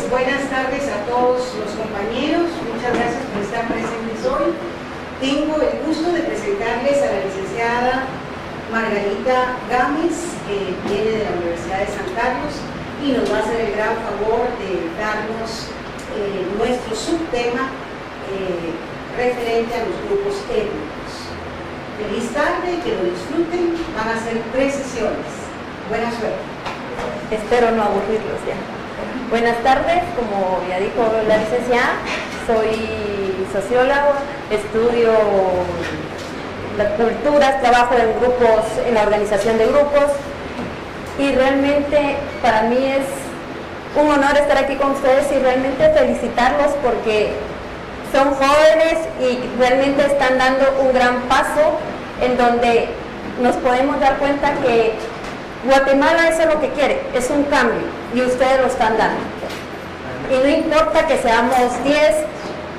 buenas tardes a todos los compañeros. Muchas gracias por estar presentes hoy. Tengo el gusto de presentarles a la licenciada Margarita Gámez, que viene de la Universidad de San Carlos y nos va a hacer el gran favor de darnos nuestro subtema referente a los grupos étnicos. Feliz tarde, que lo disfruten. Van a ser 3 sesiones. Buena suerte. Espero no aburrirlos ya. Buenas tardes, como ya dijo la licenciada, soy socióloga, estudio las culturas, trabajo en grupos, en la organización de grupos, y realmente para mí es un honor estar aquí con ustedes y realmente felicitarlos porque son jóvenes y realmente están dando un gran paso en donde nos podemos dar cuenta que Guatemala eso es lo que quiere, es un cambio y ustedes lo están dando. Y no importa que seamos 10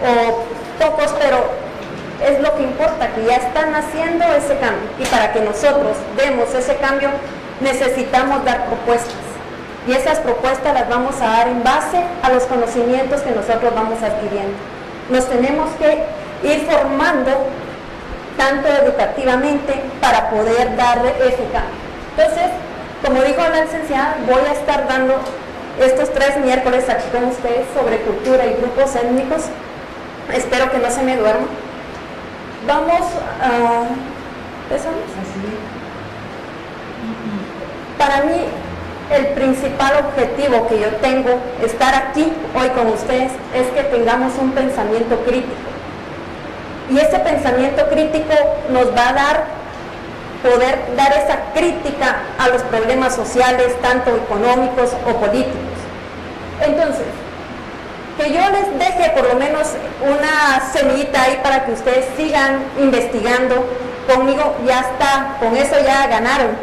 o pocos, pero es lo que importa, que ya están haciendo ese cambio. Y para que nosotros demos ese cambio necesitamos dar propuestas. Y esas propuestas las vamos a dar en base a los conocimientos que nosotros vamos adquiriendo. Nos tenemos que ir formando tanto educativamente para poder dar ese cambio. Entonces, como dijo la licenciada, voy a estar dando estos 3 miércoles aquí con ustedes sobre cultura y grupos étnicos. Espero que no se me duerman. Vamos a... ¿Empezamos? Para mí, el principal objetivo que yo tengo, estar aquí hoy con ustedes, es que tengamos un pensamiento crítico. Y ese pensamiento crítico nos va a poder dar esa crítica a los problemas sociales, tanto económicos o políticos. Entonces, que yo les deje por lo menos una semillita ahí para que ustedes sigan investigando conmigo, ya está, con eso ya ganaron,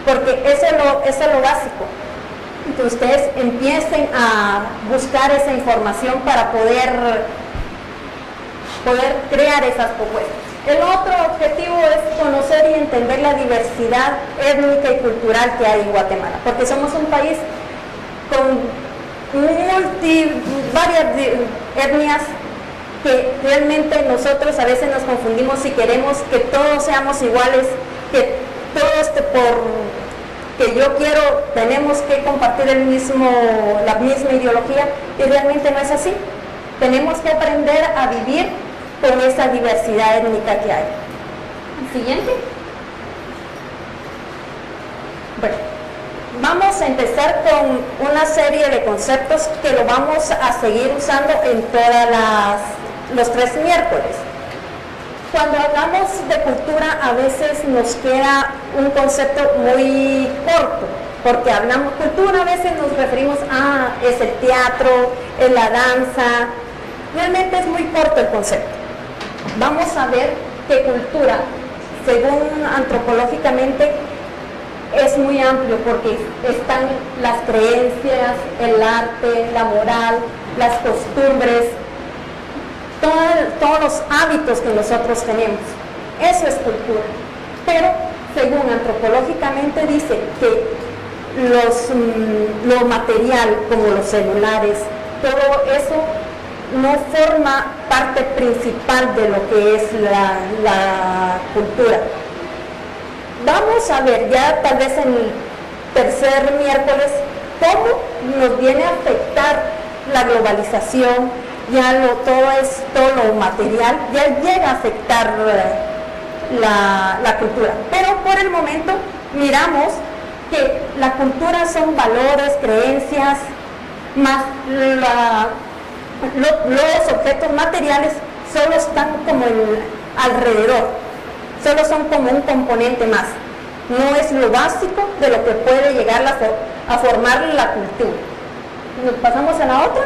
porque eso es lo básico, que ustedes empiecen a buscar esa información para poder crear esas propuestas. El otro objetivo es conocer y entender la diversidad étnica y cultural que hay en Guatemala, porque somos un país con varias etnias que realmente nosotros a veces nos confundimos si queremos que todos seamos iguales, que todos que yo quiero, tenemos que compartir la misma ideología, y realmente no es así. Tenemos que aprender a vivir con esa diversidad étnica que hay. Siguiente. Bueno, vamos a empezar con una serie de conceptos que lo vamos a seguir usando en los 3 miércoles. Cuando hablamos de cultura, a veces nos queda un concepto muy corto, porque hablamos cultura, a veces nos referimos a es el teatro, es la danza. Realmente es muy corto el concepto. Vamos a ver que cultura, según antropológicamente, es muy amplio porque están las creencias, el arte, la moral, las costumbres, todos los hábitos que nosotros tenemos. Eso es cultura. Pero, según antropológicamente, dice que lo material, como los celulares, todo eso no forma parte principal de lo que es la cultura. Vamos a ver ya tal vez en el tercer miércoles cómo nos viene a afectar la globalización, todo lo material, ya llega a afectar la cultura. Pero por el momento miramos que la cultura son valores, creencias, más los objetos materiales solo están como alrededor, solo son como un componente más, no es lo básico de lo que puede llegar a formar la cultura. ¿Nos pasamos a la otra?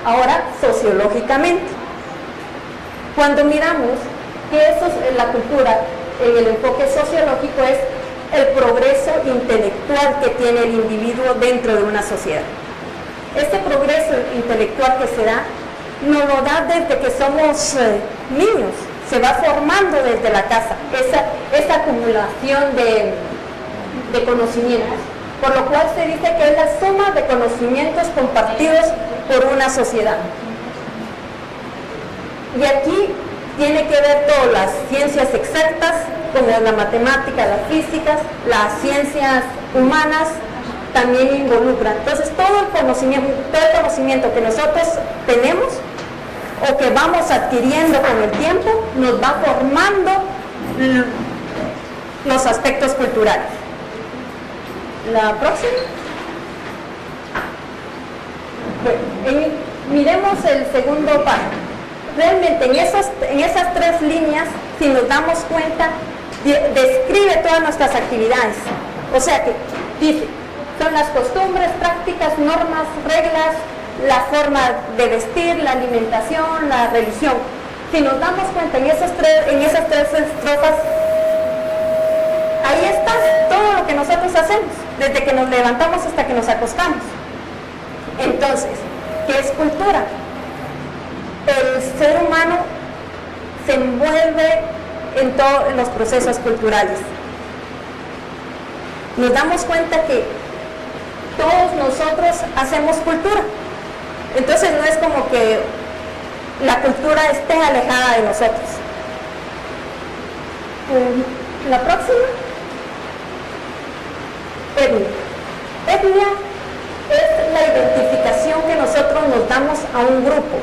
Ahora, sociológicamente, cuando miramos que la cultura en el enfoque sociológico es el progreso intelectual que tiene el individuo dentro de una sociedad. Este progreso intelectual que se da, nos lo da desde que somos niños, se va formando desde la casa, esa acumulación de conocimientos. por lo cual se dice que es la suma de conocimientos compartidos por una sociedad. Y aquí tiene que ver todas las ciencias exactas, como la matemática, las físicas, las ciencias humanas, también involucran. Entonces, todo el conocimiento que nosotros tenemos o que vamos adquiriendo con el tiempo, nos va formando los aspectos culturales. La próxima. Bueno, miremos el segundo párrafo. Realmente en esas tres líneas, si nos damos cuenta, describe todas nuestras actividades. O sea que dice, son las costumbres, prácticas, normas, reglas, la forma de vestir, la alimentación, la religión. Si nos damos cuenta en esas tres estrofas, ahí está todo lo que nosotros hacemos, desde que nos levantamos hasta que nos acostamos. Entonces, ¿qué es cultura? El ser humano se envuelve en todos los procesos culturales. Nos damos cuenta que todos nosotros hacemos cultura. Entonces no es como que la cultura esté alejada de nosotros. La próxima. Etnia. Etnia es la identificación que nosotros nos damos a un grupo.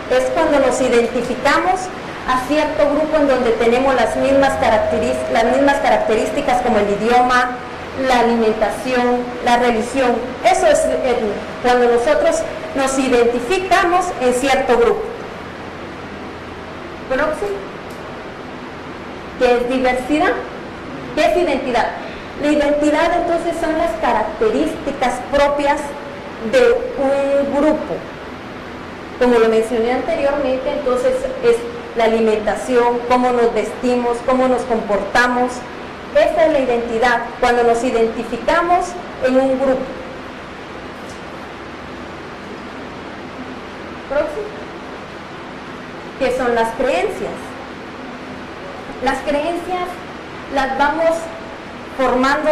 Es cuando nos identificamos a cierto grupo en donde tenemos las mismas características como el idioma, la alimentación, la religión. Eso es etnia, cuando nosotros nos identificamos en cierto grupo. Próximo. ¿Qué es diversidad? ¿Qué es identidad? La identidad entonces son las características propias de un grupo. Como lo mencioné anteriormente, entonces es la alimentación, cómo nos vestimos, cómo nos comportamos. Esa es la identidad, cuando nos identificamos en un grupo. Próximo. ¿Qué son las creencias? Las creencias las vamos formando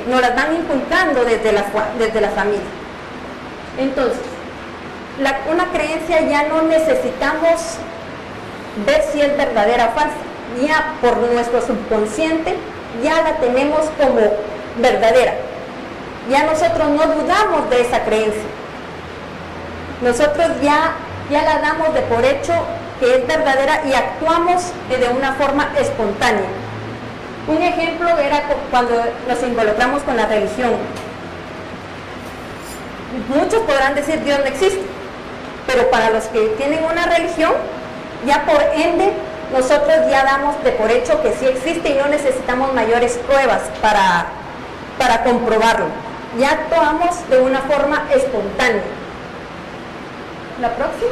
nos las van inculcando desde la familia. Entonces, una creencia ya no necesitamos ver si es verdadera o falsa, ya por nuestro subconsciente ya la tenemos como verdadera, ya nosotros no dudamos de esa creencia, nosotros ya la damos de por hecho que es verdadera y actuamos de una forma espontánea. Un ejemplo era cuando nos involucramos con la religión. Muchos podrán decir Dios no existe, pero para los que tienen una religión, ya por ende, nosotros ya damos de por hecho que sí existe y no necesitamos mayores pruebas para comprobarlo. Ya actuamos de una forma espontánea. La próxima.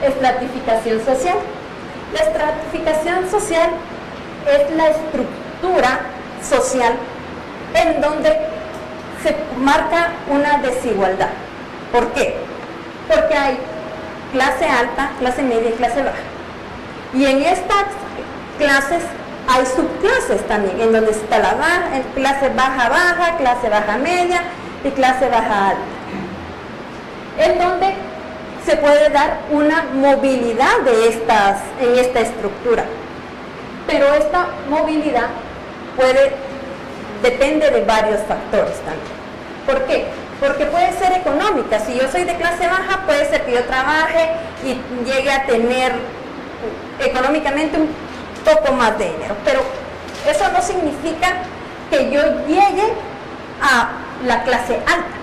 Estratificación social. La estratificación social es la estructura social en donde se marca una desigualdad. ¿Por qué? Porque hay clase alta, clase media y clase baja. Y en estas clases hay subclases también, en donde está la clase baja, clase baja media y clase baja alta. En donde se puede dar una movilidad en esta estructura. Pero esta movilidad depende de varios factores también. ¿Por qué? Porque puede ser económica. Si yo soy de clase baja, puede ser que yo trabaje y llegue a tener económicamente un poco más de dinero. Pero eso no significa que yo llegue a la clase alta.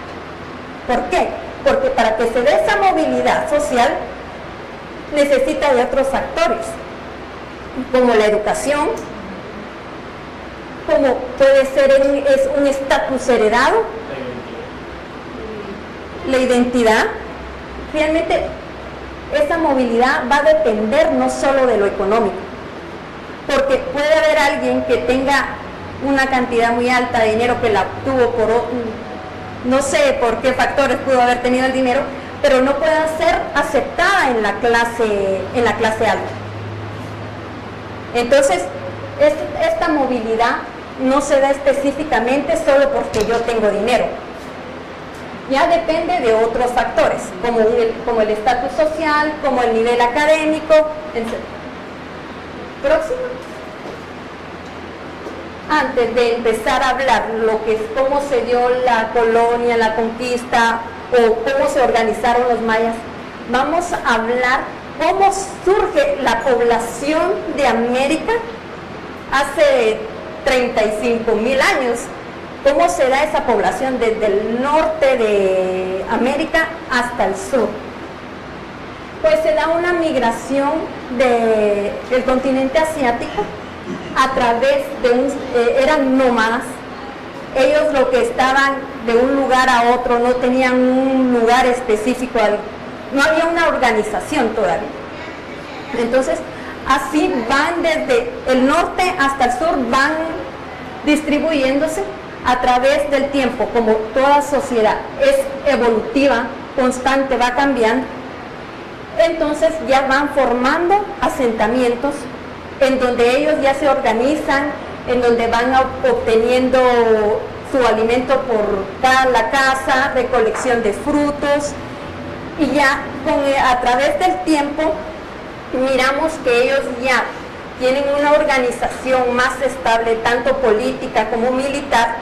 ¿Por qué? Porque para que se dé esa movilidad social, necesita de otros factores, como la educación, como puede ser un estatus heredado, la identidad. Realmente esa movilidad va a depender no solo de lo económico, porque puede haber alguien que tenga una cantidad muy alta de dinero que la obtuvo no sé por qué factores pudo haber tenido el dinero, pero no pueda ser aceptada en la clase alta. Entonces, esta movilidad no se da específicamente solo porque yo tengo dinero. Ya depende de otros factores, como el estatus social, como el nivel académico, etc. Próximo. Antes de empezar a hablar cómo se dio la colonia, la conquista o cómo se organizaron los mayas, vamos a hablar cómo surge la población de América hace 35,000 años. ¿Cómo se da esa población desde el norte de América hasta el sur? Pues se da una migración del continente asiático a través eran nómadas. Ellos lo que estaban de un lugar a otro, no tenían un lugar específico, no había una organización todavía. Entonces, así van desde el norte hasta el sur, van distribuyéndose a través del tiempo, como toda sociedad es evolutiva, constante, va cambiando. Entonces ya van formando asentamientos en donde ellos ya se organizan, en donde van obteniendo su alimento por la casa, recolección de frutos, y ya a través del tiempo miramos que ellos ya tienen una organización más estable, tanto política como militar,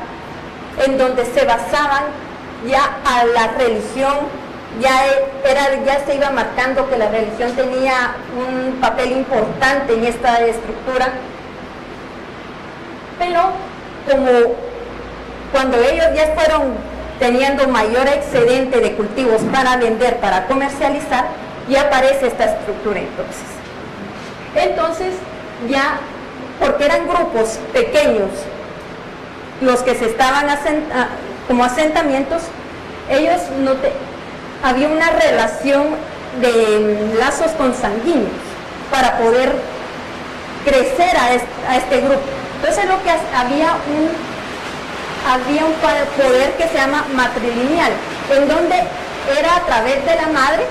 en donde se basaban ya a la religión. Ya se iba marcando que la religión tenía un papel importante en esta estructura, pero como cuando ellos ya fueron teniendo mayor excedente de cultivos para vender, para comercializar, ya aparece esta estructura entonces ya, porque eran grupos pequeños los que se estaban como asentamientos, ellos había una relación de lazos consanguíneos para poder crecer a este grupo. Entonces lo que había un poder que se llama matrilineal, en donde era a través de la madre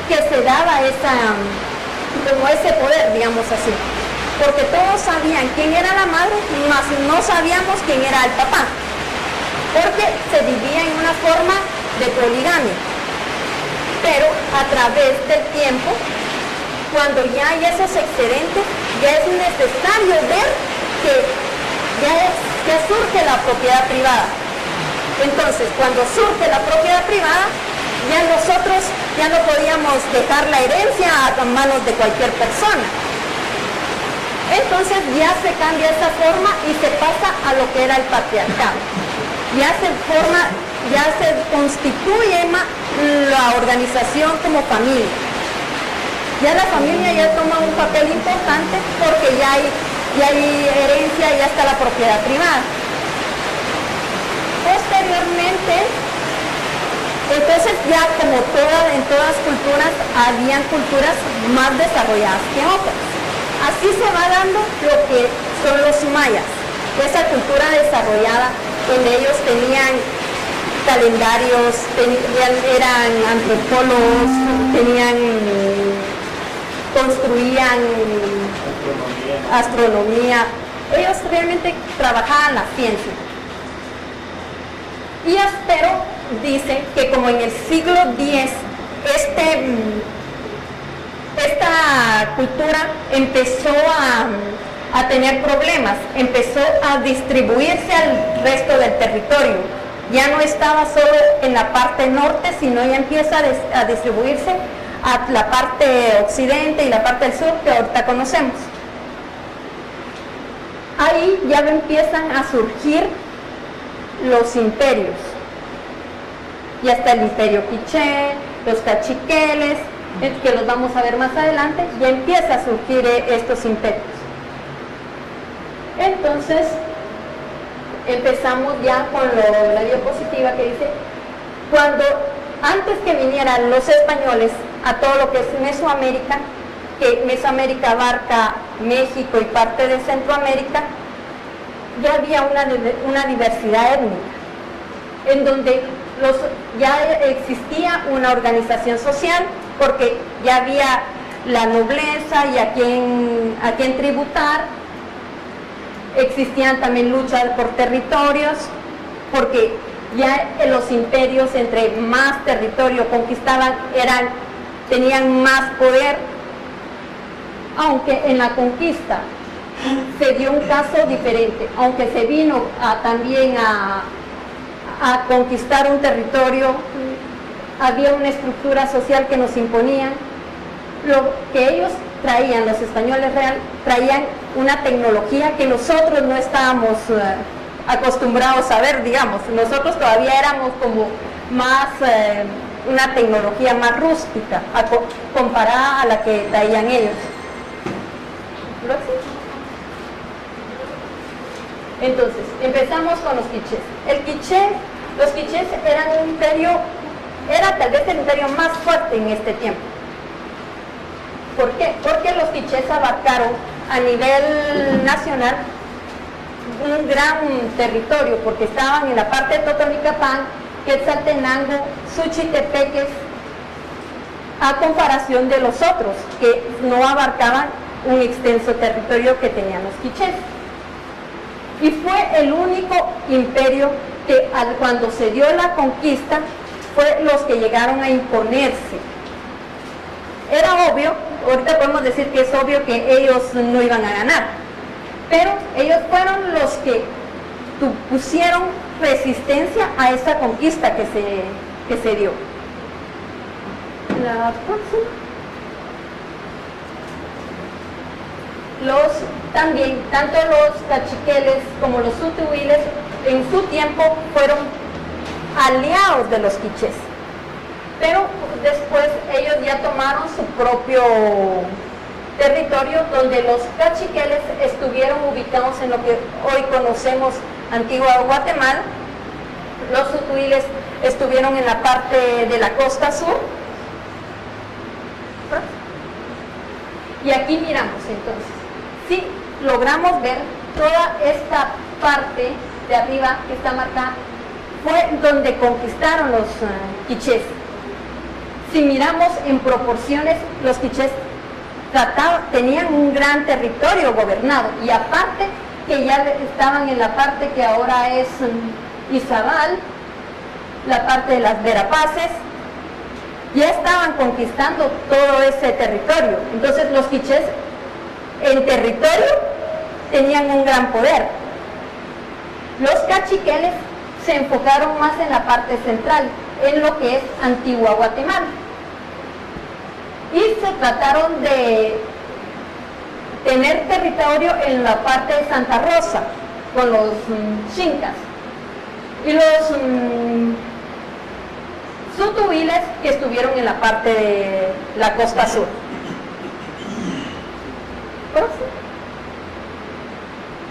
que se daba ese poder, digamos así. Porque todos sabían quién era la madre, mas no sabíamos quién era el papá, porque se vivía en una forma de poligamia. Pero a través del tiempo, cuando ya hay esos excedentes, ya es necesario ver que ya surge la propiedad privada. Entonces, cuando surge la propiedad privada, ya nosotros ya no podíamos dejar la herencia a manos de cualquier persona. Entonces ya se cambia esa forma y se pasa a lo que era el patriarcado. Ya se constituye la organización como familia. Ya la familia ya toma un papel importante porque ya hay herencia, ya está la propiedad privada. Posteriormente, entonces ya como en todas culturas, habían culturas más desarrolladas que otras. Así se va dando lo que son los mayas, esa cultura desarrollada donde ellos tenían calendarios, eran antropólogos, construían astronomía, ellos realmente trabajaban la ciencia. Y Aspero dice que como en el siglo X esta cultura empezó a tener problemas, empezó a distribuirse al resto del territorio. Ya no estaba solo en la parte norte, sino ya empieza a distribuirse a la parte occidente y la parte del sur que ahorita conocemos. Ahí ya empiezan a surgir los imperios. Ya está el imperio quiché, los cachiqueles, que los vamos a ver más adelante, ya empieza a surgir estos imperios. Entonces, empezamos ya con la diapositiva que dice, antes que vinieran los españoles a todo lo que es Mesoamérica, que Mesoamérica abarca México y parte de Centroamérica, ya había una diversidad étnica, en donde ya existía una organización social, porque ya había la nobleza y a quien tributar. existían también luchas por territorios, porque ya los imperios, entre más territorio conquistaban, tenían más poder, aunque en la conquista se dio un caso diferente, aunque se vino también a conquistar un territorio, había una estructura social que nos imponían. Lo que ellos traían, los españoles traían una tecnología que nosotros no estábamos acostumbrados a ver, digamos. Nosotros todavía éramos como más, una tecnología más rústica, comparada a la que traían ellos. Entonces, empezamos con los quichés. Los quichés eran un imperio, era tal vez el imperio más fuerte en este tiempo. ¿Por qué? Porque los quichés abarcaron a nivel nacional un gran territorio, porque estaban en la parte de Totonicapán, Quetzaltenango, Suchitepeques, a comparación de los otros, que no abarcaban un extenso territorio que tenían los quichés. Y fue el único imperio que cuando se dio la conquista, fue los que llegaron a imponerse. Era obvio, ahorita podemos decir que es obvio que ellos no iban a ganar, pero ellos fueron los que pusieron resistencia a esa conquista que se dio. La próxima. También, tanto los cachiqueles como los sutuiles en su tiempo fueron aliados de los quichés, pero después ellos ya tomaron su propio territorio, donde los cachiqueles estuvieron ubicados en lo que hoy conocemos Antigua Guatemala. Los sutuiles estuvieron en la parte de la costa sur. Y aquí miramos entonces, sí logramos ver toda esta parte de arriba que está marcada, fue donde conquistaron los quichés. Si miramos en proporciones, los quichés tenían un gran territorio gobernado, y aparte que ya estaban en la parte que ahora es Izabal, la parte de las Verapaces, ya estaban conquistando todo ese territorio. Entonces los quichés en territorio tenían un gran poder. Los cachiqueles se enfocaron más en la parte central, en lo que es Antigua Guatemala, y se trataron de tener territorio en la parte de Santa Rosa con los chincas, y los sutuiles que estuvieron en la parte de la costa sur.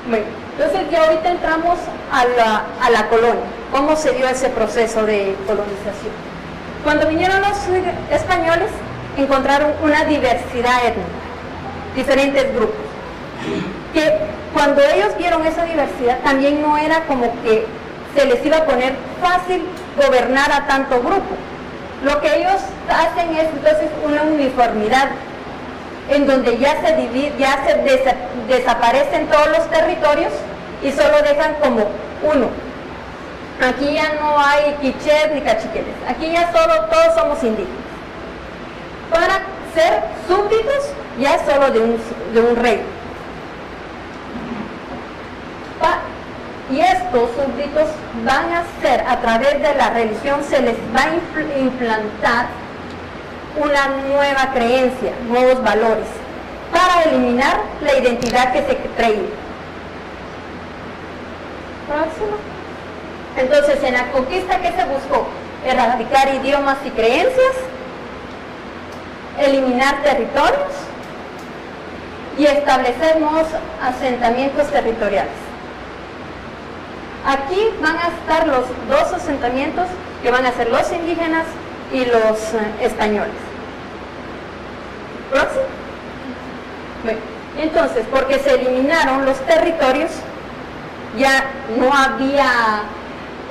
Bueno, entonces ya ahorita entramos a la colonia. ¿Cómo se dio ese proceso de colonización? Cuando vinieron los españoles, encontraron una diversidad étnica, diferentes grupos, que cuando ellos vieron esa diversidad, también no era como que se les iba a poner fácil gobernar a tanto grupo. Lo que ellos hacen es entonces una uniformidad, en donde ya se desaparecen todos los territorios y solo dejan como uno. Aquí ya no hay quichés ni cachiqueles, aquí ya todos somos indígenas. Para ser súbditos ya es solo de un rey. Y estos súbditos van a ser, a través de la religión, se les va a implantar una nueva creencia, nuevos valores, para eliminar la identidad que se traía. Próximo. Entonces, en la conquista, ¿qué se buscó? Erradicar idiomas y creencias, eliminar territorios y establecer nuevos asentamientos territoriales. Aquí van a estar los dos asentamientos que van a ser los indígenas y los españoles. ¿Próximo? Bueno, entonces, porque se eliminaron los territorios, ya no había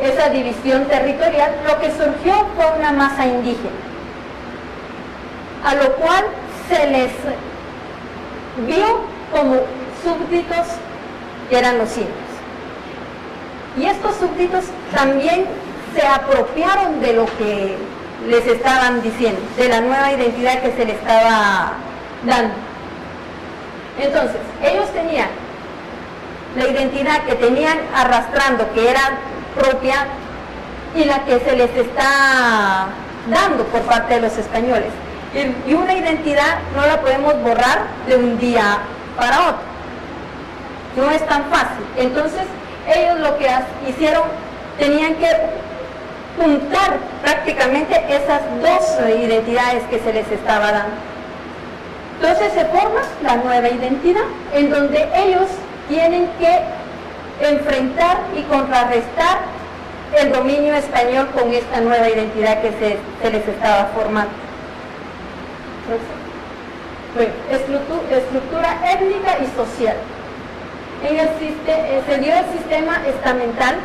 esa división territorial, lo que surgió fue una masa indígena, a lo cual se les vio como súbditos que eran los indios. Y estos súbditos también se apropiaron de lo que les estaban diciendo, de la nueva identidad que se les estaba dando. Entonces, ellos tenían la identidad que tenían arrastrando, que era propia, y la que se les está dando por parte de los españoles. Y una identidad no la podemos borrar de un día para otro. No es tan fácil. Entonces, ellos lo que hicieron, tenían que juntar prácticamente esas dos identidades que se les estaba dando. Entonces se forma la nueva identidad, en donde ellos tienen que enfrentar y contrarrestar el dominio español con esta nueva identidad que se les estaba formando. Bueno, estructura étnica y social. Se dio el sistema estamental,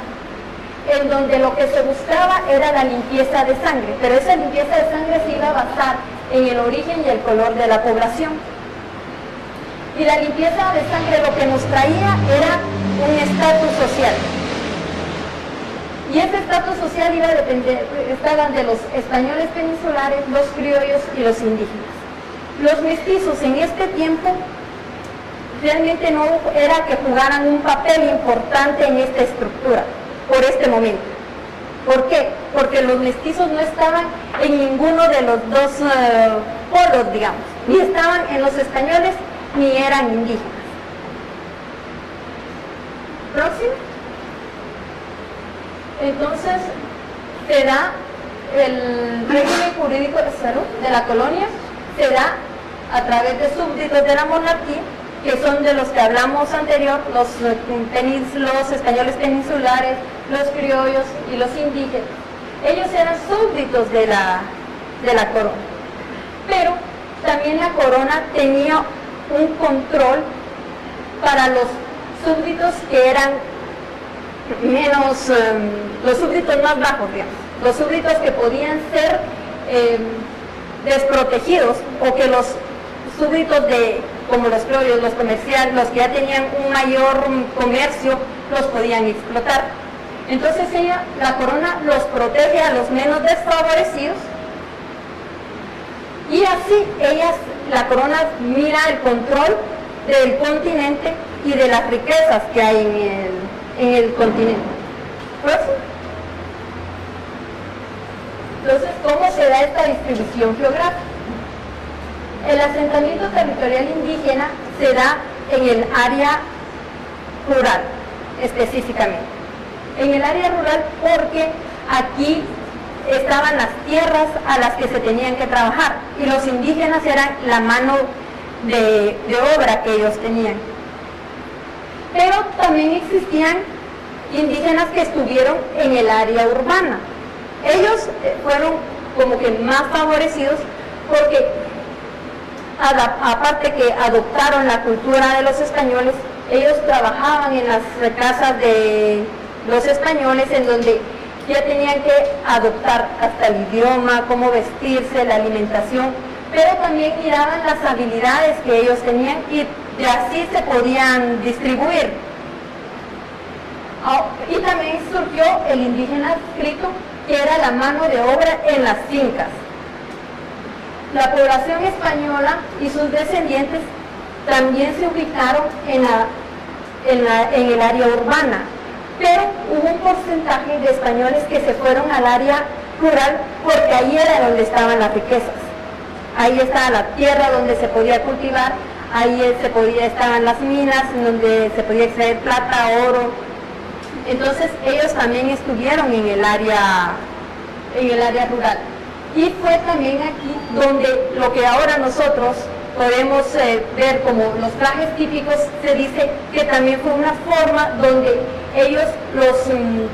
en donde lo que se buscaba era la limpieza de sangre, pero esa limpieza de sangre se iba a basar en el origen y el color de la población. Y la limpieza de sangre lo que nos traía era un estatus social. Y ese estatus social iba a depender, estaban de los españoles peninsulares, los criollos y los indígenas. Los mestizos en este tiempo realmente no era que jugaran un papel importante en esta estructura, por este momento. ¿Por qué? Porque los mestizos no estaban en ninguno de los dos polos, digamos, ni estaban en los españoles ni eran indígenas. Próximo. Entonces, se da el régimen jurídico de salud de la colonia, se da a través de súbditos de la monarquía, que son de los que hablamos anterior, los españoles peninsulares, los criollos y los indígenas. Ellos eran súbditos de la corona. Pero también la corona tenía un control para los súbditos que eran menos, los súbditos más bajos, digamos, los súbditos que podían ser desprotegidos, o que los súbditos como los criollos, los comerciales, los que ya tenían un mayor comercio, los podían explotar. Entonces la corona los protege a los menos desfavorecidos, y así la corona mira el control del continente y de las riquezas que hay en el continente. ¿Próximo? Entonces, ¿cómo se da esta distribución geográfica? El asentamiento territorial indígena se da en el área rural, específicamente. En el área rural porque aquí estaban las tierras a las que se tenían que trabajar, y los indígenas eran la mano de obra que ellos tenían. Pero también existían indígenas que estuvieron en el área urbana. Ellos fueron como que más favorecidos porque aparte que adoptaron la cultura de los españoles, ellos trabajaban en las casas de los españoles, en donde ya tenían que adoptar hasta el idioma, cómo vestirse, la alimentación, pero también miraban las habilidades que ellos tenían, y así se podían distribuir. Y también surgió el indígena adscrito, que era la mano de obra en las fincas. La población española y sus descendientes también se ubicaron en el área urbana, pero hubo un porcentaje de españoles que se fueron al área rural, porque ahí era donde estaban las riquezas. Ahí estaba la tierra donde se podía cultivar, ahí estaban las minas donde se podía extraer plata, oro. Entonces ellos también estuvieron en el área rural. Y fue también aquí donde lo que ahora nosotros podemos ver como los trajes típicos, se dice que también fue una forma donde ellos los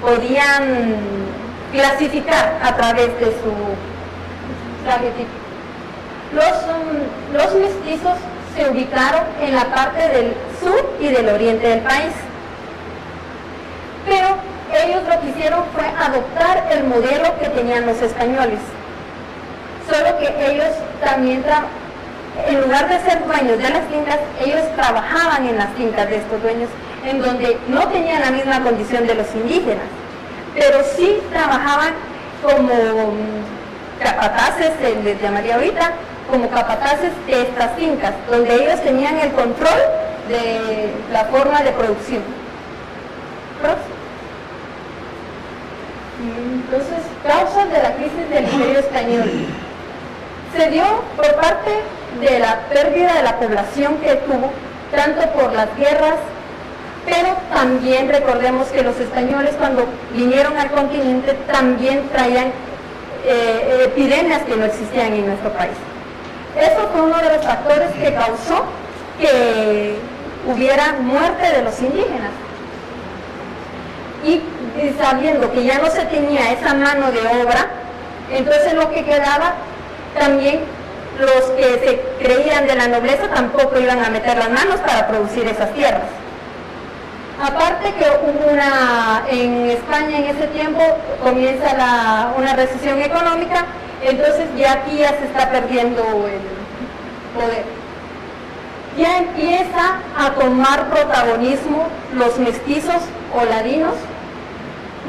podían clasificar a través de su traje típico. Los mestizos se ubicaron en la parte del sur y del oriente del país, pero ellos lo que hicieron fue adoptar el modelo que tenían los españoles, solo que ellos también, en lugar de ser dueños de las fincas, ellos trabajaban en las fincas de estos dueños, en donde no tenían la misma condición de los indígenas, pero sí trabajaban como capataces, se les llamaría ahorita, como capataces de estas fincas, donde ellos tenían el control de la forma de producción. Entonces, causas de la crisis del Imperio Español. Se dio por parte de la pérdida de la población que tuvo, tanto por las guerras, pero también recordemos que los españoles cuando vinieron al continente también traían epidemias que no existían en nuestro país. Eso fue uno de los factores que causó que hubiera muerte de los indígenas. Y sabiendo que ya no se tenía esa mano de obra, entonces lo que quedaba también, los que se creían de la nobleza tampoco iban a meter las manos para producir esas tierras. Aparte que hubo en España en ese tiempo comienza una recesión económica, entonces ya aquí ya se está perdiendo el poder. Ya empieza a tomar protagonismo los mestizos o ladinos,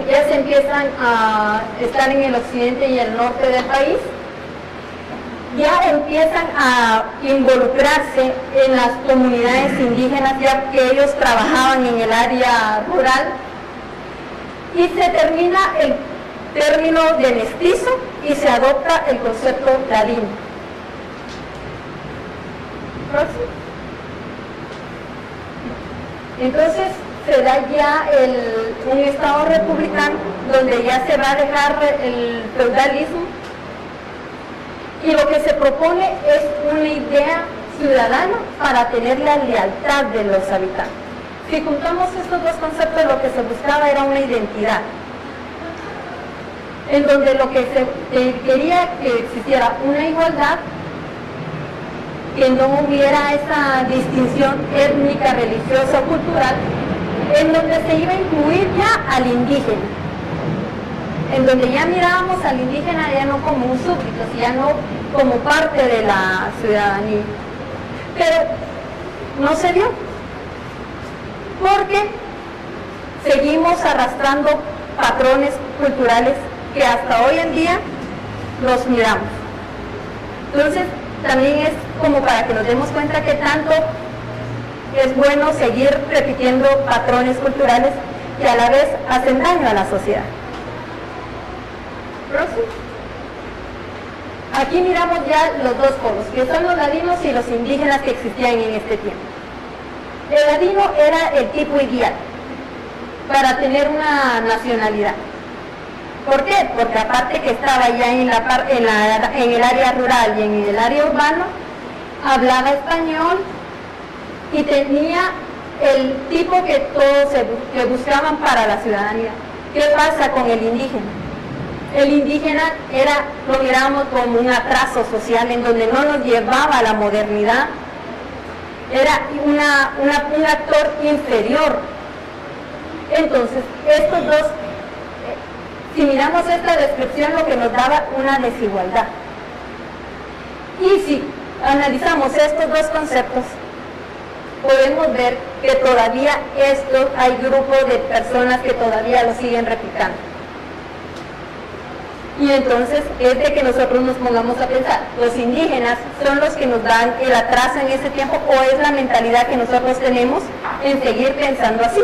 ya se empiezan a estar en el occidente y el norte del país, ya empiezan a involucrarse en las comunidades indígenas, ya que ellos trabajaban en el área rural, y se termina el término de mestizo y se adopta el concepto ladino. Próximo. Entonces se da ya un Estado republicano donde ya se va a dejar el feudalismo, y lo que se propone es una idea ciudadana para tener la lealtad de los habitantes. Si juntamos estos dos conceptos, lo que se buscaba era una identidad, en donde lo que se quería que existiera una igualdad, que no hubiera esa distinción étnica, religiosa o cultural, en donde se iba a incluir ya al indígena, en donde ya mirábamos al indígena ya no como un súbdito, ya no como parte de la ciudadanía. Pero no se dio, porque seguimos arrastrando patrones culturales que hasta hoy en día los miramos. Entonces, también es como para que nos demos cuenta que tanto es bueno seguir repitiendo patrones culturales que a la vez hacen daño a la sociedad. Próximo. Aquí miramos ya los dos polos, que son los ladinos y los indígenas que existían en este tiempo. El ladino era el tipo ideal para tener una nacionalidad. ¿Por qué? Porque aparte que estaba ya en el área rural y en el área urbano, hablaba español y tenía el tipo que todos que buscaban para la ciudadanía. ¿Qué pasa con el indígena? El indígena lo mirábamos como un atraso social en donde no nos llevaba a la modernidad, era un actor inferior. Entonces, estos dos, si miramos esta descripción, lo que nos daba una desigualdad. Y si analizamos estos dos conceptos, podemos ver que todavía hay grupos de personas que todavía lo siguen replicando. Y entonces es de que nosotros nos pongamos a pensar, ¿los indígenas son los que nos dan el atraso en ese tiempo o es la mentalidad que nosotros tenemos en seguir pensando así?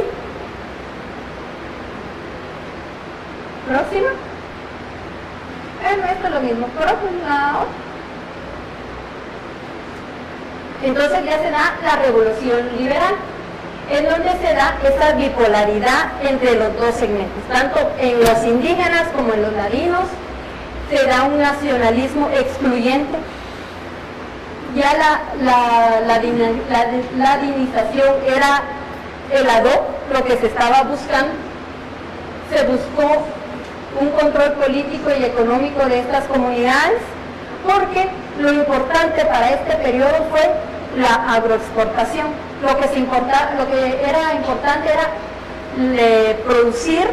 Próxima. Esto es lo mismo, pero pues la otra. Entonces ya se da la revolución liberal, en donde se da esa bipolaridad entre los dos segmentos, tanto en los indígenas como en los ladinos. Se da un nacionalismo excluyente. Ya la ladinización era el ad hoc, lo que se estaba buscando. Se buscó un control político y económico de estas comunidades, porque lo importante para este periodo fue la agroexportación. Lo que era importante era producir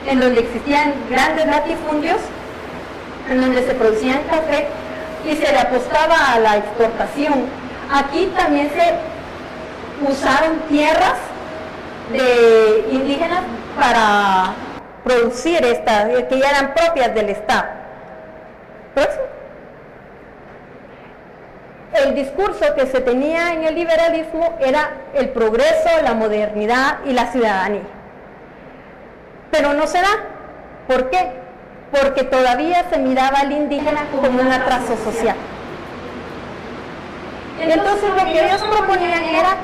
en donde existían grandes latifundios, en donde se producían café y se le apostaba a la exportación. Aquí también se usaron tierras de indígenas para producir estas, que ya eran propias del Estado. Próximo. El discurso que se tenía en el liberalismo era el progreso, la modernidad y la ciudadanía. Pero no se da. ¿Por qué? Porque todavía se miraba al indígena como un atraso social. Entonces lo que ellos proponían era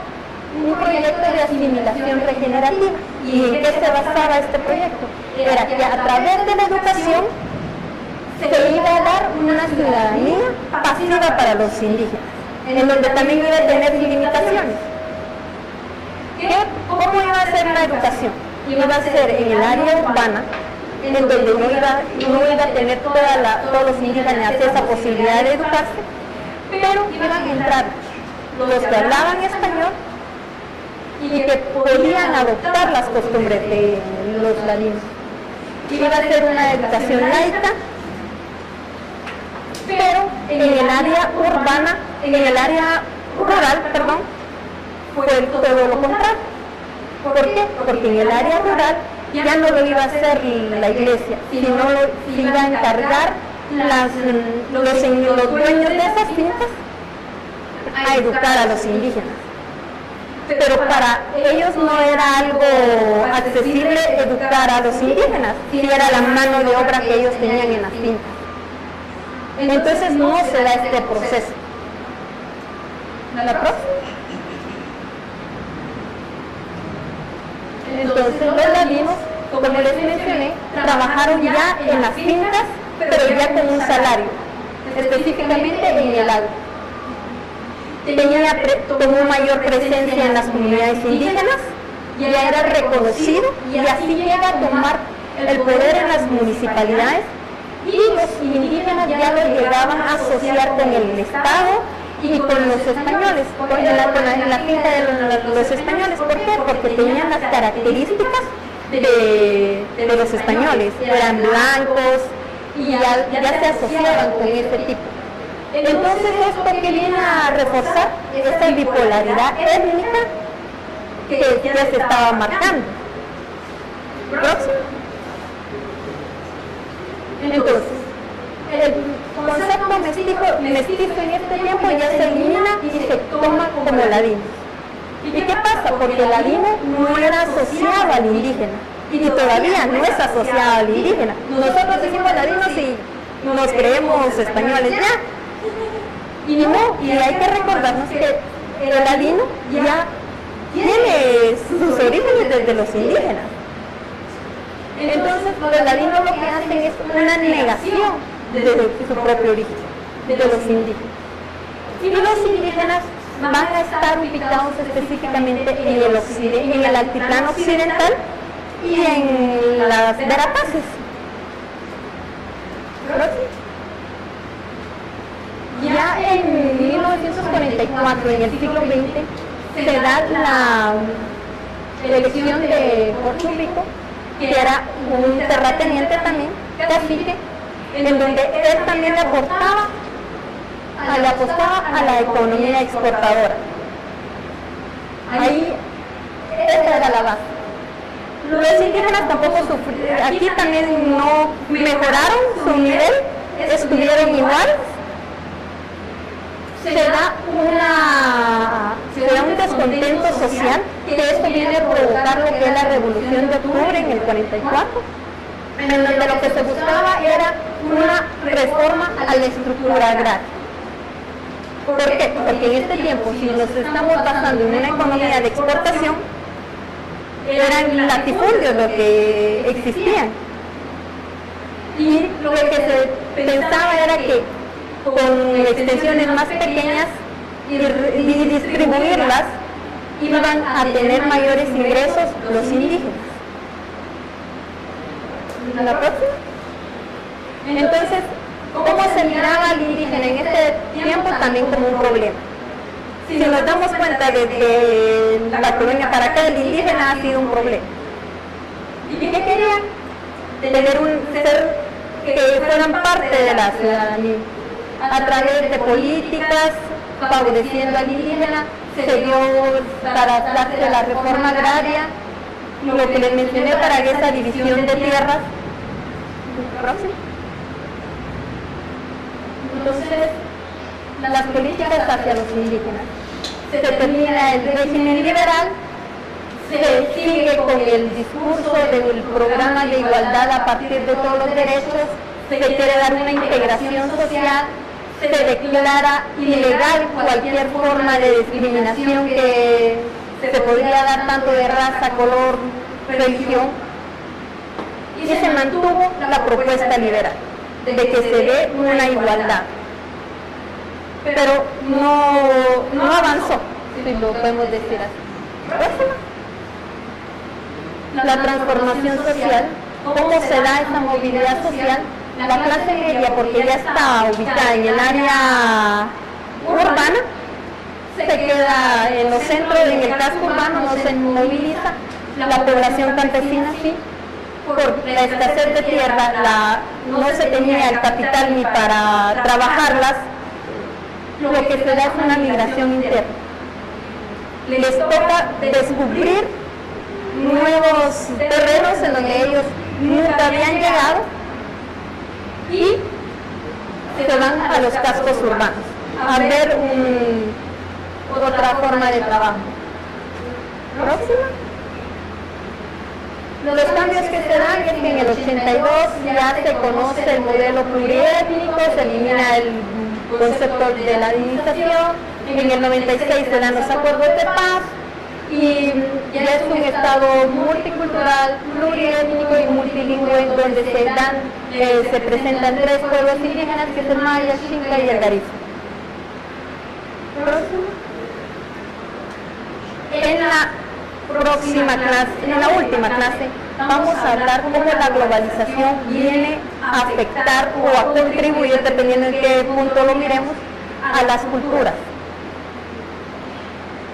un proyecto de asimilación regenerativa. ¿Y en qué se basaba este proyecto? Era que a través de la educación se iba a dar una ciudadanía pasiva para los indígenas, en donde también iba a tener limitaciones. ¿Cómo iba a ser la educación? Iba a ser en el área urbana, en donde no iba a tener todos los indígenas esa posibilidad de educarse, pero iban a entrar los que hablaban español y que podían adoptar las costumbres de los ladinos. Iba a ser una educación laica, pero en el área urbana, en el área rural, perdón, fue todo lo contrario. ¿Por qué? Porque en el área rural ya no lo iba a hacer la iglesia, sino se iba a encargar los dueños de esas fincas a educar a los indígenas. Pero para ellos no era algo accesible educar a los indígenas, si era la mano de obra que ellos tenían en las fincas. Entonces no se da este proceso. ¿La próxima? Entonces los ladinos, como les mencioné, trabajaron ya en las fincas, pero ya con un salario, específicamente en el agro. Tomó mayor presencia en las comunidades indígenas, ya era reconocido y así llega a tomar el poder en las municipalidades y los indígenas ya lo llegaban a asociar con el Estado y con los españoles, con la finca de los españoles. ¿Por qué? Porque tenían las características de los españoles, eran blancos y ya se asociaban con ese tipo. Entonces esto que viene a reforzar esa bipolaridad étnica que ya se estaba marcando. Próximo. Entonces, el concepto mestizo en este tiempo ya se elimina y se toma como ladino. ¿Y qué pasa? Porque el ladino no era asociado al indígena y todavía no es asociado al indígena. Nosotros decimos ladinos y nos creemos españoles ya. Y no, y hay que recordarnos que el ladino ya tiene sus orígenes desde los indígenas. Entonces los ladinos lo que hacen es una negación de su propio origen, de los indígenas. Y los indígenas van a estar ubicados específicamente en el altiplano occidental y en las Verapaces. Ya en 1944, en el siglo XX, se da la elección de Portúbico, que era un terrateniente también, cacique, en donde él también le apostaba a la economía exportadora. Ahí, esa era la base. Los indígenas tampoco sufrieron, aquí también no mejoraron su nivel, estuvieron igual. Se da un descontento social, que esto viene a provocar lo que es la Revolución de Octubre en el 44, en donde lo que se buscaba era una reforma a la estructura agraria. ¿Por qué? Porque en este tiempo, si nos estamos basando en una economía de exportación, eran latifundios lo que existían. Y lo que se pensaba era que con extensiones más pequeñas y distribuirlas, iban a tener mayores ingresos los indígenas. ¿La próxima? Entonces, ¿cómo se miraba al indígena en este tiempo? También como un problema. Si nos damos cuenta, desde la colonia para acá, el indígena ha sido un problema. ¿Y qué querían? Tener un ser que fueran parte de la ciudadanía. A través de políticas, favoreciendo al indígena, se dio para darse la reforma agraria lo que les mencioné para esa división de tierras. Próximo. Entonces, las políticas hacia los indígenas. Se termina el régimen liberal, se sigue con el discurso del programa de igualdad a partir de todos los derechos, se quiere dar una integración social, se declara ilegal cualquier forma de discriminación que se podría dar tanto de raza, color, religión, y se mantuvo la propuesta liberal de que se dé una igualdad. Pero no avanzó, si lo podemos decir así. La transformación social, cómo se da esa movilidad social, la clase media, porque ya está ubicada en el área urbana, se queda en los centros, en el casco urbano, no se moviliza, la población campesina sí, por la escasez de tierra, no se tenía el capital ni para trabajarlas, lo que se da es una migración interna. Les toca descubrir nuevos terrenos en donde ellos nunca habían llegado y se van a los cascos urbanos a ver otra forma de trabajo. Próxima. Los cambios que se dan es que en el 82 ya se conoce el modelo pluriétnico, se elimina el concepto de la administración, en el 96 se dan los acuerdos de paz y ya es un estado multicultural, pluriétnico y multilingüe donde se presentan 3 pueblos indígenas que es el maya, el xinca y el garisa. En la próxima clase, en la última clase, vamos a hablar cómo la globalización viene a afectar o a contribuir, dependiendo en qué punto lo miremos, a las culturas.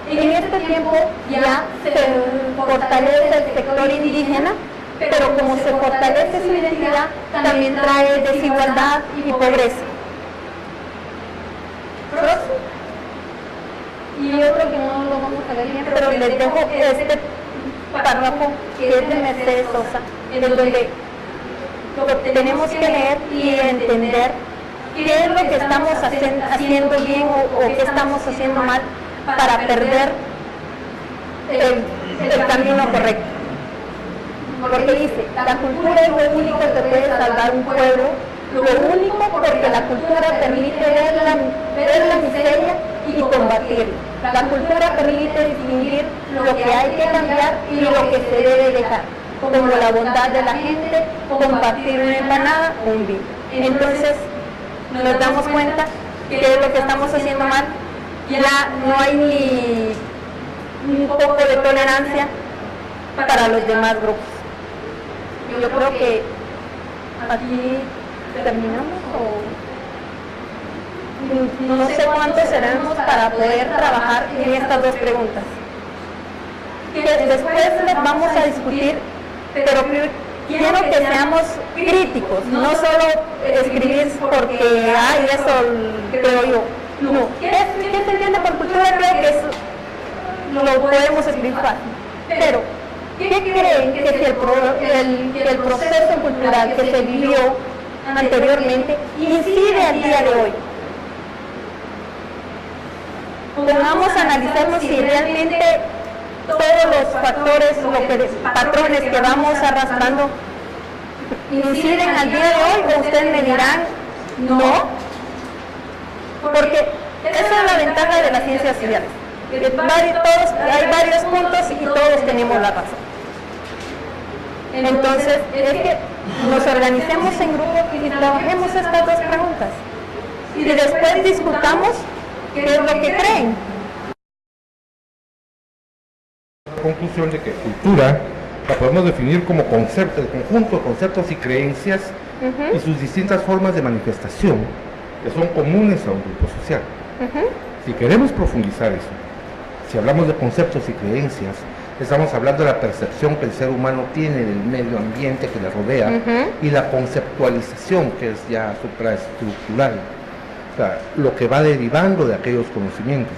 En este tiempo ya se fortalece el sector indígena, pero como se fortalece su identidad, también trae desigualdad y pobreza. Y otro que no lo vamos a ver bien, pero les dejo este párrafo que es de Mercedes Sosa, en donde tenemos que leer y entender qué es lo que estamos haciendo bien o qué estamos haciendo mal para perder el camino correcto. Porque dice, la cultura es lo único que puede salvar un pueblo, lo único porque la cultura permite ver la miseria y combatirla. La cultura permite distinguir lo que hay que cambiar y lo que se debe dejar, como la bondad de la gente, compartir una empanada o un vino. Entonces, nos damos cuenta que es lo que estamos haciendo mal, ya no hay ni un poco de tolerancia para los demás grupos. Yo creo que aquí terminamos o no sé cuánto seremos para poder trabajar en estas 2 preguntas. Que después vamos a discutir, pero quiero que seamos críticos, no solo escribir porque, ay, eso creo yo. No, ¿qué se entiende por cultura? Creo que eso lo podemos escribir fácil. Pero, ¿qué creen que si el proceso cultural que se vivió anteriormente incide al día de hoy? Vamos a analizarnos si realmente todos los factores, patrones que vamos arrastrando inciden al día de hoy, o ustedes me dirán no, porque esa es la ventaja de las ciencias sociales. Hay varios puntos y todos tenemos la razón. Entonces, es que nos organicemos en grupo y trabajemos estas 2 preguntas. Y después discutamos qué es lo que creen. La conclusión de que cultura la podemos definir como concepto, el conjunto de conceptos y creencias y sus distintas formas de manifestación que son comunes a un grupo social. Si queremos profundizar eso, si hablamos de conceptos y creencias, estamos hablando de la percepción que el ser humano tiene del medio ambiente que le rodea y la conceptualización que es ya supraestructural, o sea, lo que va derivando de aquellos conocimientos.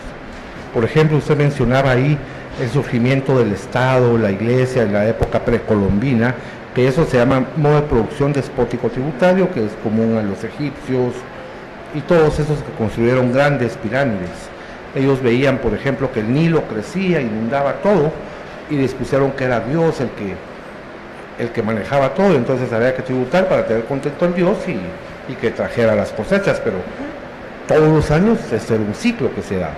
Por ejemplo, usted mencionaba ahí el surgimiento del Estado, la Iglesia en la época precolombina, que eso se llama modo de producción despótico tributario, que es común a los egipcios y todos esos que construyeron grandes pirámides. Ellos veían, por ejemplo, que el Nilo crecía, inundaba todo, y les pusieron que era Dios el que manejaba todo, entonces había que tributar para tener contento al Dios y que trajera las cosechas, pero todos los años ese era un ciclo que se daba.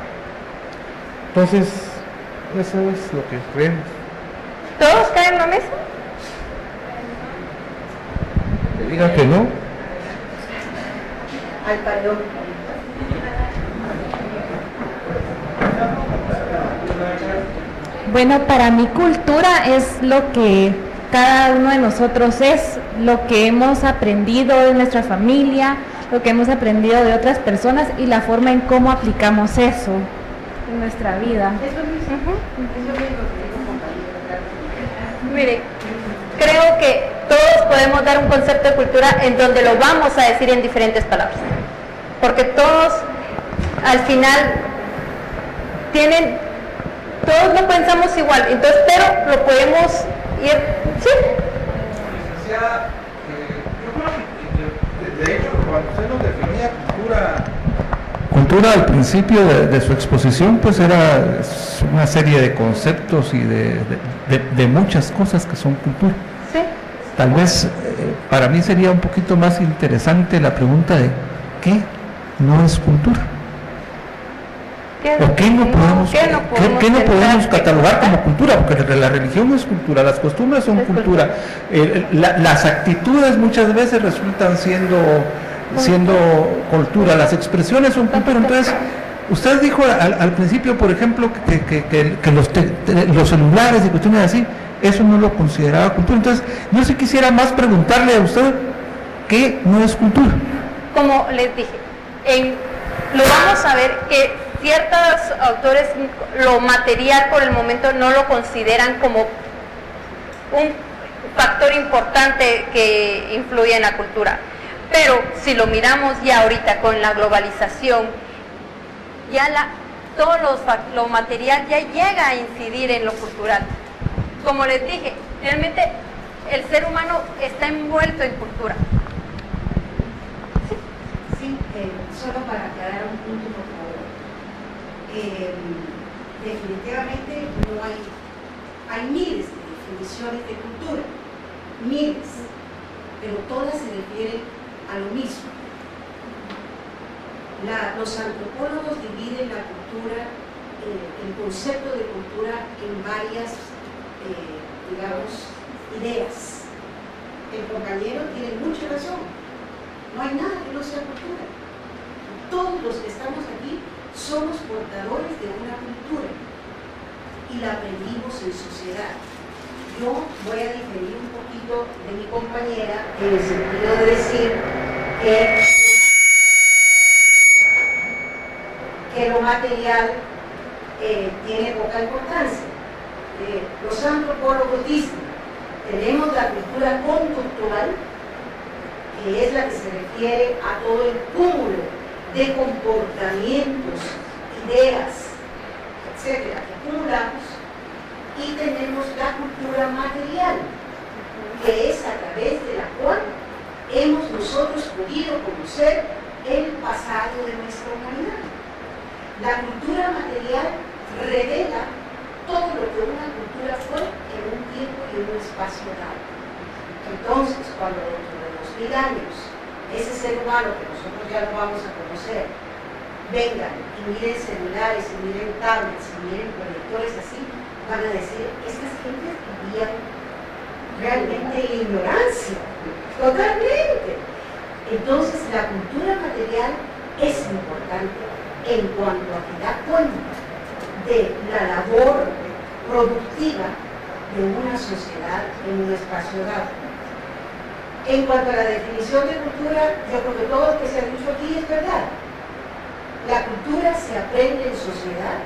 Entonces, eso es lo que creemos. ¿Todos caen en la mesa? Que digan que no. Al perdón. Bueno, para mí cultura es lo que cada uno de nosotros es, lo que hemos aprendido de nuestra familia, lo que hemos aprendido de otras personas y la forma en cómo aplicamos eso en nuestra vida. Eso mismo, eso mismo que dijo compañero. Mire, creo que todos podemos dar un concepto de cultura en donde lo vamos a decir en diferentes palabras, porque todos al final todos no pensamos igual, entonces, pero lo podemos ir, ¿sí? Licenciada, yo creo que de hecho cuando usted nos definía cultura al principio de su exposición, pues era una serie de conceptos y de muchas cosas que son cultura. Sí. Tal vez para mí sería un poquito más interesante la pregunta de ¿qué no es cultura? ¿Por qué no podemos catalogar como cultura? Porque la religión es cultura, las costumbres son cultura, las actitudes muchas veces resultan siendo cultura, las expresiones son cultura. Entonces, usted dijo al principio, por ejemplo, que los celulares y cuestiones así, eso no lo consideraba cultura. Entonces, yo sí quisiera más preguntarle a usted, ¿qué no es cultura? Como les dije, lo vamos a ver que ciertos autores lo material por el momento no lo consideran como un factor importante que influye en la cultura. Pero si lo miramos ya ahorita con la globalización, ya todo lo material ya llega a incidir en lo cultural. Como les dije, realmente el ser humano está envuelto en cultura. Sí, solo para aclarar un punto, por favor. Definitivamente no hay miles de definiciones de cultura, miles, pero todas se refieren a lo mismo. Los antropólogos dividen la cultura, el concepto de cultura en varias, ideas. El compañero tiene mucha razón, no hay nada que no sea cultura. Todos los que estamos aquí somos portadores de una cultura y la aprendimos en sociedad. Yo voy a diferir un poquito de mi compañera en el sentido de decir que lo material tiene poca importancia. Los antropólogos dicen, tenemos la cultura conductual, que es la que se refiere a todo el cúmulo de comportamientos, ideas, etcétera, que acumulamos, y tenemos la cultura material, que es a través de la cual hemos nosotros podido conocer el pasado de nuestra humanidad. La cultura material revela todo lo que una cultura fue en un tiempo y en un espacio dado. Entonces, cuando dentro de 2000 años ese ser humano que nosotros ya no vamos a conocer, vengan y miren celulares, y miren tablets, y miren proyectores así, van a decir, estas gentes vivían realmente en ignorancia, totalmente. Entonces la cultura material es importante en cuanto a que da cuenta de la labor productiva de una sociedad en un espacio dado. En cuanto a la definición de cultura, yo creo que todo lo que se ha dicho aquí es verdad. La cultura se aprende en sociedad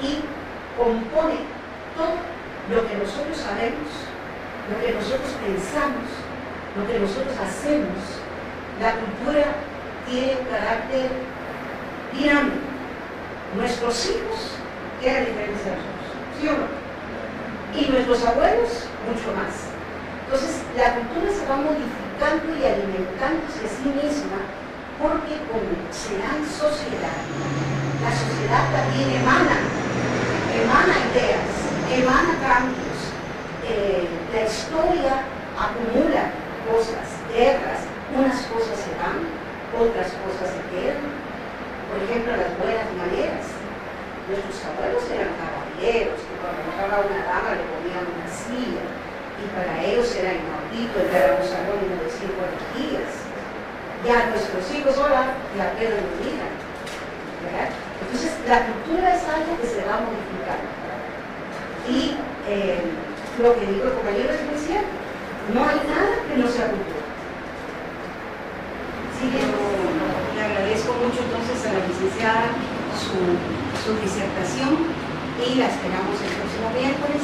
y compone todo lo que nosotros sabemos, lo que nosotros pensamos, lo que nosotros hacemos. La cultura tiene un carácter dinámico. Nuestros hijos, ¿qué es la diferencia de nosotros? ¿Sí ¿sí o no? Y nuestros abuelos, mucho más. Entonces, la cultura se va modificando y alimentándose a sí misma porque como se da en sociedad, la sociedad también emana ideas, emana cambios. La historia acumula cosas, guerras, unas cosas se van, otras cosas se quedan. Por ejemplo, las buenas maneras. Nuestros abuelos eran caballeros, que cuando entraba una dama le ponían una silla, y para ellos era inaudito entrar a un salón y no decir buenos días. Ya nuestros hijos ahora la pierden vida, ¿verdad? Entonces, la cultura es algo que se va modificando. Y lo que dijo el compañero es muy cierto, no hay nada que no sea cultura. Sí, le agradezco mucho entonces a la licenciada su disertación y la esperamos el próximo miércoles.